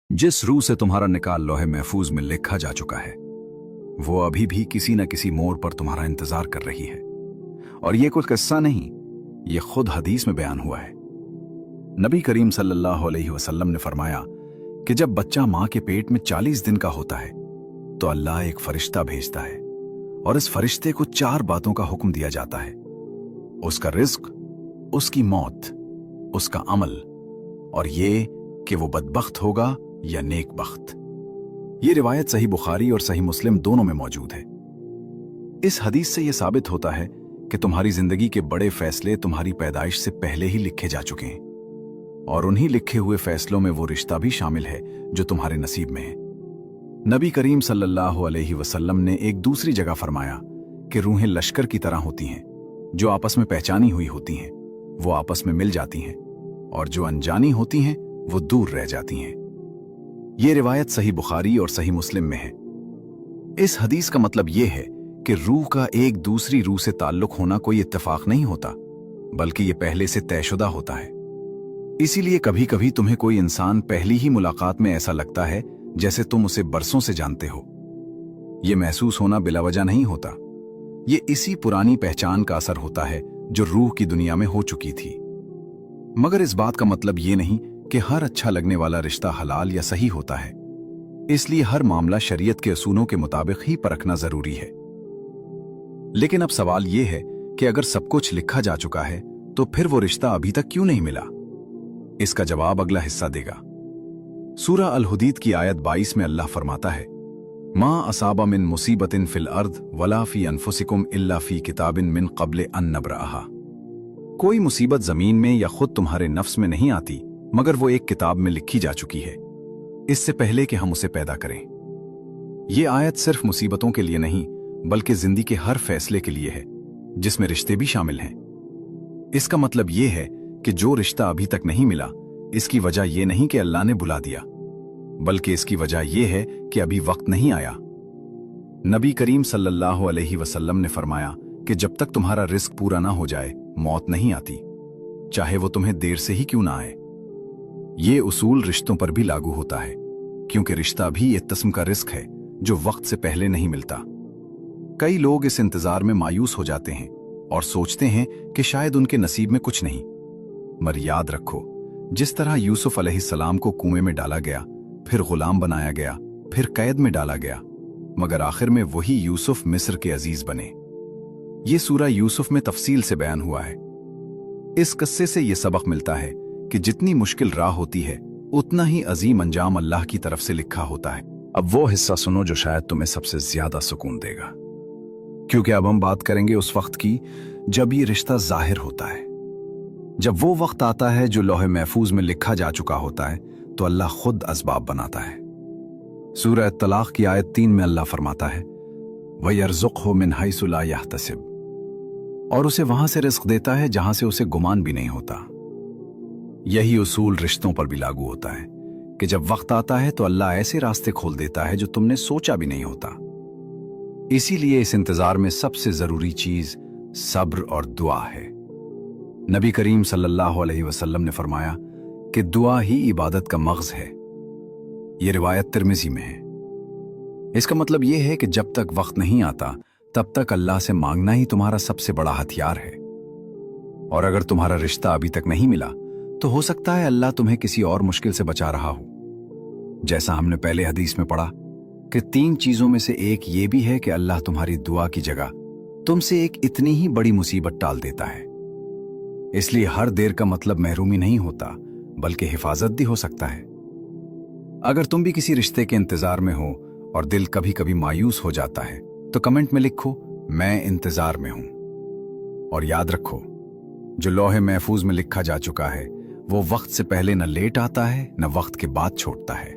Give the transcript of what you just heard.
जिस रूह से तुम्हारा निकाल लोहे महफूज में लिखा जा चुका है, वो अभी भी किसी न किसी मोड़ पर तुम्हारा इंतजार कर रही है। और ये कुछ किस्सा नहीं, ये खुद हदीस में बयान हुआ है। नबी करीम सल्लल्लाहु अलैहि वसल्लम ने फरमाया कि जब बच्चा मां के पेट में 40 दिन का होता है तो अल्लाह एक फरिश्ता भेजता है और इस फरिश्ते को 4 बातों का हुक्म दिया जाता है: उसका रिज्क, उसकी मौत, उसका अमल, और ये कि वो बदबख्त होगा या नेक बख्त। ये रिवायत सही बुखारी और सही मुस्लिम दोनों में मौजूद है। इस हदीस से यह साबित होता है कि तुम्हारी जिंदगी के बड़े फैसले तुम्हारी पैदाइश से पहले ही लिखे जा चुके हैं, और उन्हीं लिखे हुए फैसलों में वो रिश्ता भी शामिल है जो तुम्हारे नसीब में है। नबी करीम सल्लल्लाहु अलैहि वसल्लम ने एक दूसरी जगह फरमाया कि रूहें लश्कर की तरह होती हैं, जो आपस में पहचानी हुई होती हैं वो आपस में मिल जाती हैं, और जो अनजानी होती हैं वो दूर रह जाती हैं। ये रिवायत सही बुखारी और सही मुस्लिम में है। इस हदीस का मतलब ये है कि रूह का एक दूसरी रूह से ताल्लुक होना कोई इत्तेफाक नहीं होता, बल्कि ये पहले से तयशुदा होता है। इसीलिए कभी कभी तुम्हें कोई इंसान पहली ही मुलाकात में ऐसा लगता है जैसे तुम उसे बरसों से जानते हो। ये महसूस होना बिलावजह नहीं होता, ये इसी पुरानी पहचान का असर होता है जो रूह की दुनिया में हो चुकी थी। मगर इस बात का मतलब ये नहीं कि हर अच्छा लगने वाला रिश्ता हलाल या सही होता है। इसलिए हर मामला शरीयत के असूलों के मुताबिक ही परखना जरूरी है। लेकिन अब सवाल यह है कि अगर सब कुछ लिखा जा चुका है तो फिर वो रिश्ता अभी तक क्यों नहीं मिला? इसका जवाब अगला हिस्सा देगा। सूरह अल हुदीद की आयत 22 में अल्लाह फरमाता है, मा असाबा मिन मुसीबतिन फिल अर्द वला फी अनफुसिकुम इल्ला फी किताबिन मिन क़ब्ल अन नब्रअहा। कोई मुसीबत जमीन में या खुद तुम्हारे नफ्स में नहीं आती, मगर वो एक किताब में लिखी जा चुकी है, इससे पहले कि हम उसे पैदा करें। ये आयत सिर्फ मुसीबतों के लिए नहीं, बल्कि जिंदगी के हर फैसले के लिए है, जिसमें रिश्ते भी शामिल हैं। इसका मतलब ये है कि जो रिश्ता अभी तक नहीं मिला, इसकी वजह यह नहीं कि अल्लाह ने बुला दिया, बल्कि इसकी वजह यह है कि अभी वक्त नहीं आया। नबी करीम सल्लल्लाहु अलैहि वसल्लम ने फरमाया कि जब तक तुम्हारा रिस्क पूरा ना हो जाए, मौत नहीं आती, चाहे वो तुम्हें देर से ही क्यों ना आए। ये उसूल रिश्तों पर भी लागू होता है, क्योंकि रिश्ता भी एक किस्म का रिस्क है जो वक्त से पहले नहीं मिलता। कई लोग इस इंतजार में मायूस हो जाते हैं और सोचते हैं कि शायद उनके नसीब में कुछ नहीं। मगर याद रखो, जिस तरह यूसुफ अलैहिस्सलाम को कुएं में डाला गया, फिर गुलाम बनाया गया, फिर कैद में डाला गया, मगर आखिर में वही यूसुफ मिस्र के अजीज बने। ये सूरह यूसुफ में तफसील से बयान हुआ है। इस किस्से से यह सबक मिलता है कि जितनी मुश्किल राह होती है, उतना ही अजीम अंजाम अल्लाह की तरफ से लिखा होता है। अब वो हिस्सा सुनो जो शायद तुम्हें सबसे ज्यादा सुकून देगा, क्योंकि अब हम बात करेंगे उस वक्त की जब ये रिश्ता जाहिर होता है। जब वो वक्त आता है जो लौहे महफूज में लिखा जा चुका होता है, तो अल्लाह खुद असबाब बनाता है। सूरह तलाक की आयत 3 में अल्लाह फरमाता है, वयर्ज़ुक़हु मिन हैसु ला यहतसिब, और उसे वहां से रिस्क देता है जहां से उसे गुमान भी नहीं होता। यही उसूल रिश्तों पर भी लागू होता है कि जब वक्त आता है तो अल्लाह ऐसे रास्ते खोल देता है जो तुमने सोचा भी नहीं होता। इसीलिए इस इंतजार में सबसे जरूरी चीज सब्र और दुआ है। नबी करीम सल्लल्लाहु अलैहि वसल्लम ने फरमाया कि दुआ ही इबादत का मग़ज़ है। यह रिवायत तिर्मिज़ी में है। इसका मतलब यह है कि जब तक वक्त नहीं आता, तब तक अल्लाह से मांगना ही तुम्हारा सबसे बड़ा हथियार है। और अगर तुम्हारा रिश्ता अभी तक नहीं मिला, तो हो सकता है अल्लाह तुम्हें किसी और मुश्किल से बचा रहा हो। जैसा हमने पहले हदीस में पढ़ा कि 3 चीजों में से एक ये भी है कि अल्लाह तुम्हारी दुआ की जगह तुमसे एक इतनी ही बड़ी मुसीबत टाल देता है। इसलिए हर देर का मतलब महरूमी नहीं होता, बल्कि हिफाजत भी हो सकता है। अगर तुम भी किसी रिश्ते के इंतजार में हो और दिल कभी कभी मायूस हो जाता है, तो कमेंट में लिखो, मैं इंतजार में हूं। और याद रखो, जो लौहे महफूज में लिखा जा चुका है, वो वक्त से पहले न लेट आता है, न वक्त के बाद छोड़ता है।